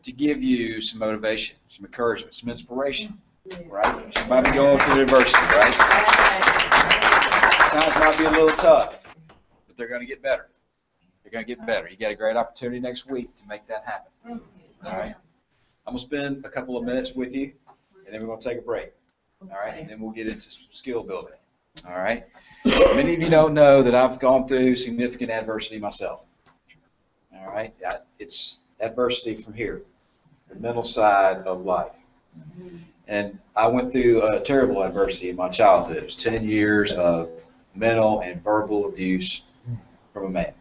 to give you some motivation, some encouragement, some inspiration, right? You might be going through adversity, right? Times might be a little tough, but they're going to get better. They're going to get better. You got a great opportunity next week to make that happen. All right? I'm going to spend a couple of minutes with you, and then we're going to take a break. All right? And then we'll get into some skill building. All right? Many of you don't know that I've gone through significant adversity myself. All right? It's adversity from here, the mental side of life. And I went through a terrible adversity in my childhood. It was 10 years of mental and verbal abuse from a man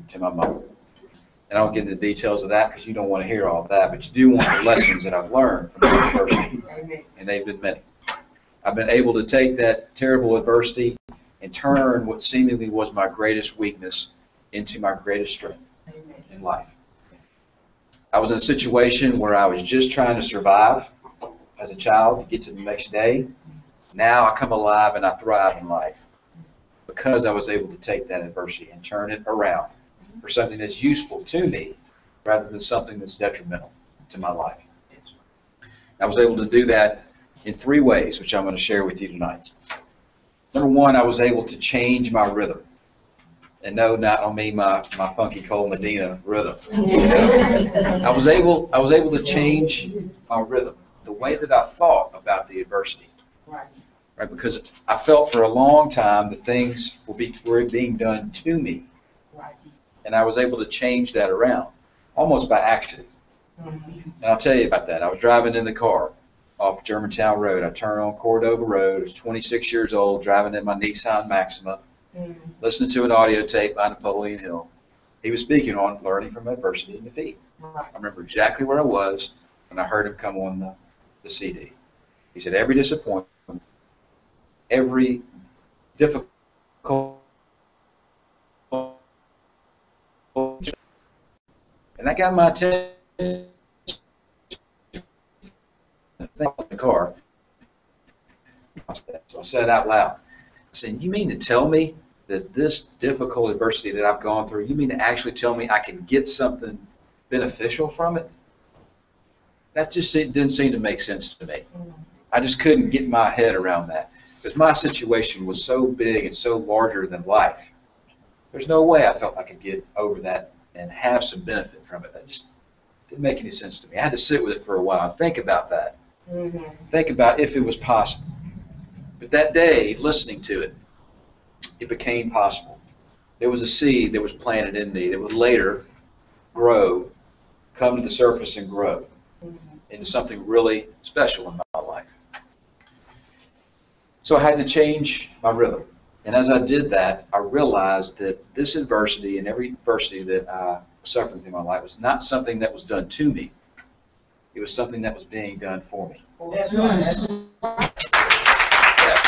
to my mother. And I don't get into the details of that because you don't want to hear all of that, but you do want the lessons that I've learned from that adversity, and they've been many. I've been able to take that terrible adversity and turn what seemingly was my greatest weakness into my greatest strength in life. I was in a situation where I was just trying to survive as a child to get to the next day. Now I come alive and I thrive in life because I was able to take that adversity and turn it around for something that's useful to me rather than something that's detrimental to my life. I was able to do that in 3 ways, which I'm going to share with you tonight. Number 1, I was able to change my rhythm. And no, not on me, my funky Cole Medina rhythm. I was able to change my rhythm, the way that I thought about the adversity. Right? Because I felt for a long time that things were being done to me. And I was able to change that around, almost by accident. And I'll tell you about that. I was driving in the car off Germantown Road. I turned on Cordova Road. I was 26 years old, driving in my Nissan Maxima, listening to an audio tape by Napoleon Hill. He was speaking on learning from adversity and defeat. I remember exactly where I was when I heard him come on the CD. He said, every disappointment, every difficult, and that got my attention in the car. So I said out loud, I said, you mean to tell me that this difficult adversity that I've gone through, you mean to actually tell me I can get something beneficial from it? That just didn't seem to make sense to me. I just couldn't get my head around that because my situation was so big and so larger than life. There's no way I felt I could get over that and have some benefit from it. That just didn't make any sense to me. I had to sit with it for a while and think about that. Think about if it was possible. But that day, listening to it, it became possible. There was a seed that was planted in me that would later grow, come to the surface and grow into something really special in my life. So I had to change my rhythm. And as I did that, I realized that this adversity and every adversity that I was suffering through my life was not something that was done to me. It was something that was being done for me. That's right. That's right.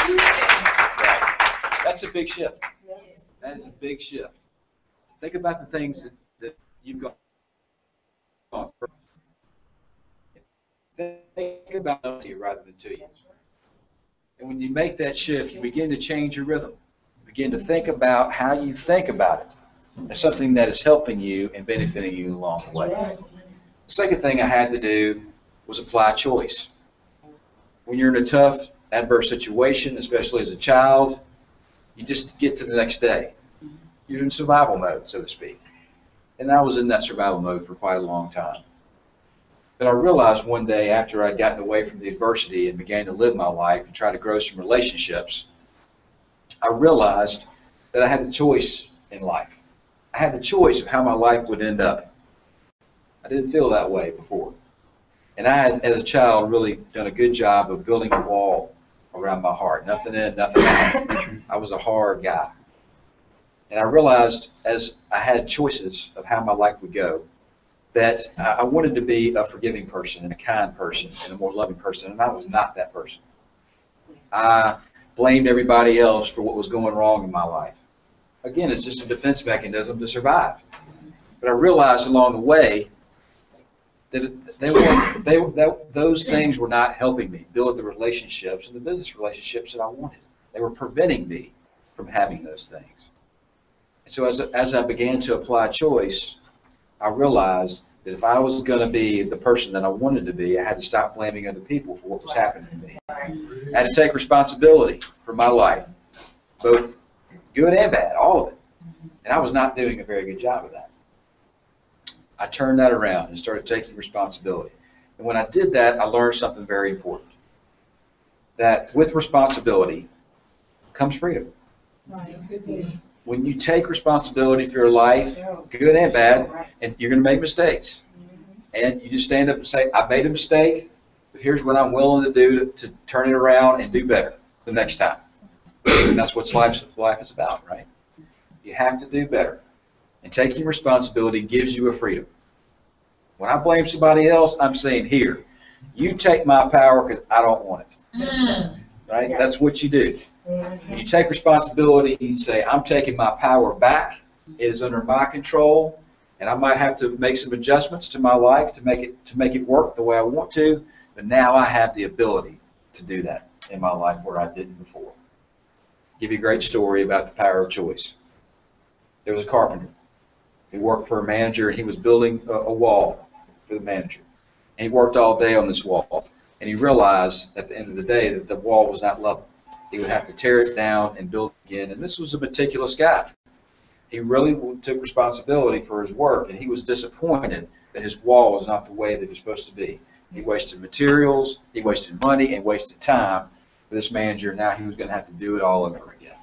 Right. That's a big shift. That is a big shift. Think about the things that you've gone through. Think about you rather than to you. And when you make that shift, you begin to change your rhythm. You begin to think about how you think about it as something that is helping you and benefiting you along the way. The second thing I had to do was apply choice. When you're in a tough, adverse situation, especially as a child, you just get to the next day. You're in survival mode, so to speak. And I was in that survival mode for quite a long time. But I realized one day after I'd gotten away from the adversity and began to live my life and try to grow some relationships, I realized that I had the choice in life. I had the choice of how my life would end up. I didn't feel that way before. And I had, as a child, really done a good job of building a wall around my heart. Nothing in, nothing out. I was a hard guy. And I realized as I had choices of how my life would go, that I wanted to be a forgiving person and a kind person and a more loving person, and I was not that person. I blamed everybody else for what was going wrong in my life. Again, it's just a defense mechanism to survive. But I realized along the way that those things were not helping me build the relationships and the business relationships that I wanted. They were preventing me from having those things. And so as I began to apply choice, I realized that if I was going to be the person that I wanted to be, I had to stop blaming other people for what was happening to me. I had to take responsibility for my life, both good and bad, all of it. And I was not doing a very good job of that. I turned that around and started taking responsibility. And when I did that, I learned something very important. That with responsibility comes freedom. Yes, it is. When you take responsibility for your life, good and bad, and you're going to make mistakes. And you just stand up and say, I made a mistake, but here's what I'm willing to do to turn it around and do better the next time. And that's what life is about, right? You have to do better. And taking responsibility gives you a freedom. When I blame somebody else, I'm saying, here, you take my power because I don't want it. Right? That's what you do. When you take responsibility, you say, I'm taking my power back. It is under my control, and I might have to make some adjustments to my life to make it work the way I want to, but now I have the ability to do that in my life where I didn't before. I'll give you a great story about the power of choice. There was a carpenter. He worked for a manager, and he was building a wall for the manager. And he worked all day on this wall, and he realized at the end of the day that the wall was not level. He would have to tear it down and build it again. And this was a meticulous guy. He really took responsibility for his work, and he was disappointed that his wall was not the way that it was supposed to be. He wasted materials, he wasted money, and wasted time for this manager. Now he was going to have to do it all over again.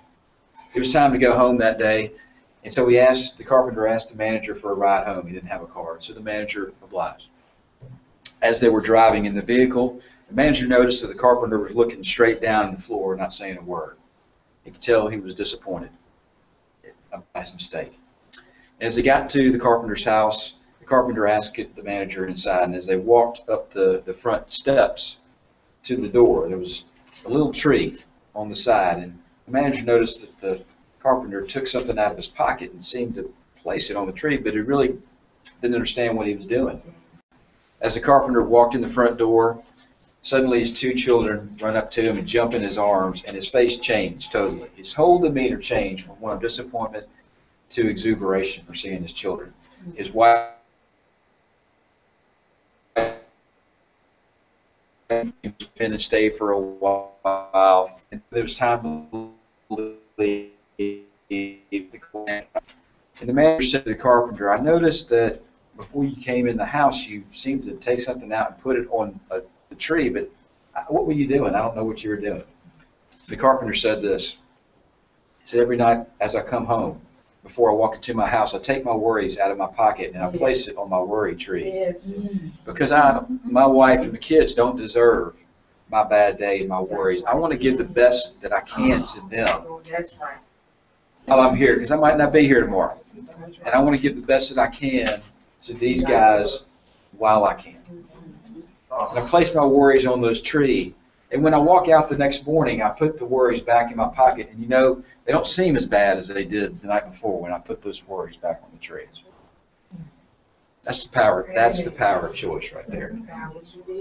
It was time to go home that day, and so the carpenter asked the manager for a ride home. He didn't have a car, so the manager obliged. As they were driving in the vehicle, the manager noticed that the carpenter was looking straight down on the floor, not saying a word. He could tell he was disappointed by his mistake. And as they got to the carpenter's house, the carpenter asked the manager inside, and as they walked up the front steps to the door, there was a little tree on the side, and the manager noticed that the carpenter took something out of his pocket and seemed to place it on the tree, but he really didn't understand what he was doing. As the carpenter walked in the front door, suddenly his two children run up to him and jump in his arms, and his face changed totally. His whole demeanor changed from one of disappointment to exuberation for seeing his children. His wife and stayed for a while, and there was time to leave the clan. And the manager said to the carpenter, I noticed that before you came in the house, you seemed to take something out and put it on the tree, but what were you doing? I don't know what you were doing. The carpenter said this. He said, every night as I come home, before I walk into my house, I take my worries out of my pocket and I place it on my worry tree. Yes. Because my wife and the kids don't deserve my bad day and my worries. I want to give the best that I can to them That's right. while I'm here, because I might not be here tomorrow. And I want to give the best that I can to these guys while I can. And I place my worries on those trees. And when I walk out the next morning, I put the worries back in my pocket. And you know, they don't seem as bad as they did the night before when I put those worries back on the trees. That's the power. That's the power of choice right there.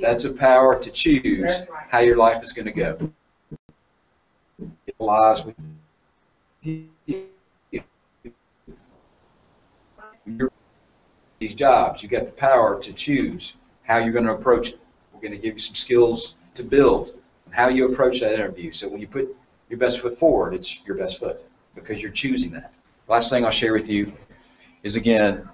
That's a power to choose how your life is going to go. It lies with these jobs. You got the power to choose how you're going to approach it. We're going to give you some skills to build and how you approach that interview. So when you put your best foot forward, it's your best foot because you're choosing that. Last thing I'll share with you is, again,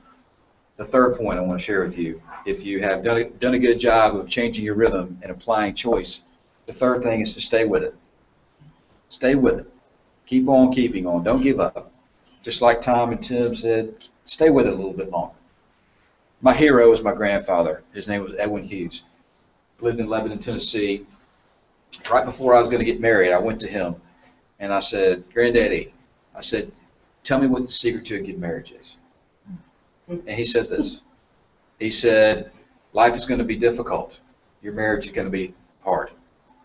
the third point I want to share with you. If you have done a good job of changing your rhythm and applying choice, the third thing is to stay with it. Stay with it. Keep on keeping on. Don't give up. Just like Tom and Tim said, stay with it a little bit longer. My hero is my grandfather. His name was Edwin Hughes. Lived in Lebanon, Tennessee. Right before I was going to get married, I went to him and I said, Granddaddy, I said, tell me what the secret to a good marriage is. And he said this. He said, life is going to be difficult. Your marriage is going to be hard.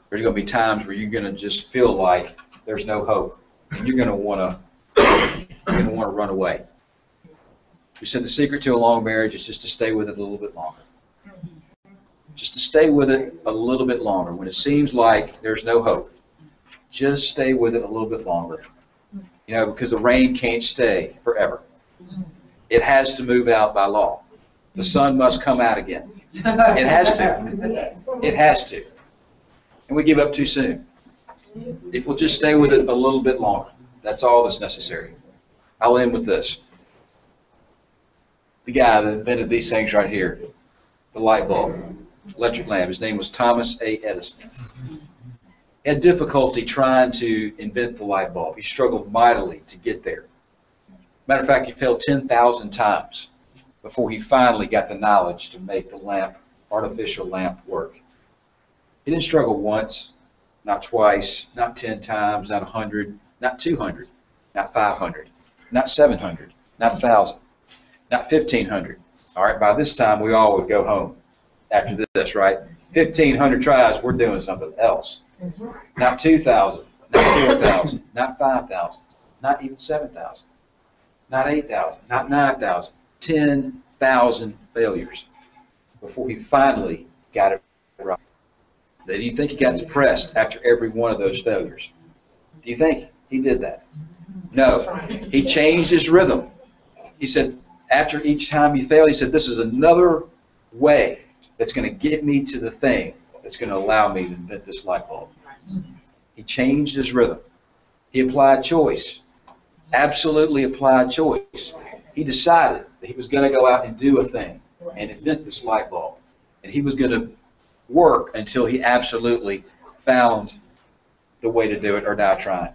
There's going to be times where you're going to just feel like there's no hope, and you're going to want to run away. He said the secret to a long marriage is just to stay with it a little bit longer. Just to stay with it a little bit longer. When it seems like there's no hope, just stay with it a little bit longer. Because the rain can't stay forever. It has to move out by law. The sun must come out again. It has to. It has to. And we give up too soon. If we'll just stay with it a little bit longer, that's all that's necessary. I'll end with this. The guy that invented these things right here, the light bulb, electric lamp, his name was Thomas A. Edison. He had difficulty trying to invent the light bulb. He struggled mightily to get there. Matter of fact, he failed 10,000 times before he finally got the knowledge to make the lamp, artificial lamp, work. He didn't struggle once, not twice, not 10 times, not 100, not 200, not 500, not 700, not 1,000, not 1,500. All right, by this time, we all would go home after this, right? 1,500 tries, we're doing something else. Not 2,000, not 4,000, not 5,000, not even 7,000, not 8,000, not 9,000, 10,000 failures before he finally got it right. Do you think he got depressed after every one of those failures? Do you think he did that? No. He changed his rhythm. He said, after each time he failed, he said, this is another way that's going to get me to the thing that's going to allow me to invent this light bulb. He changed his rhythm. He applied choice. Absolutely applied choice. He decided that he was going to go out and do a thing and invent this light bulb. And he was going to work until he absolutely found the way to do it or die trying.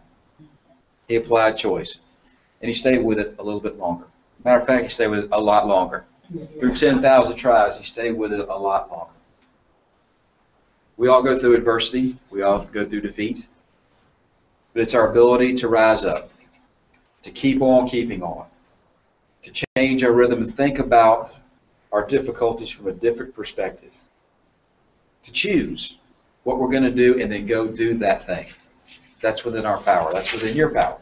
He applied choice. And he stayed with it a little bit longer. Matter of fact, he stayed with it a lot longer. Through 10,000 tries, he stayed with it a lot longer. We all go through adversity. We all go through defeat. But it's our ability to rise up, to keep on keeping on, to change our rhythm and think about our difficulties from a different perspective, to choose what we're going to do and then go do that thing. That's within our power. That's within your power.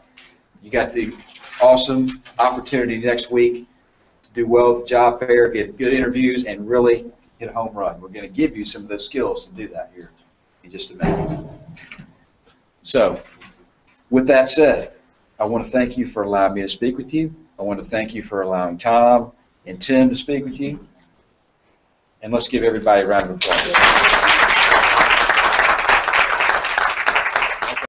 You got the awesome opportunity next week to do well at the job fair, get good interviews, and really hit a home run. We're going to give you some of those skills to do that here in just a minute. So, with that said, I want to thank you for allowing me to speak with you. I want to thank you for allowing Tom and Tim to speak with you. And let's give everybody a round of applause.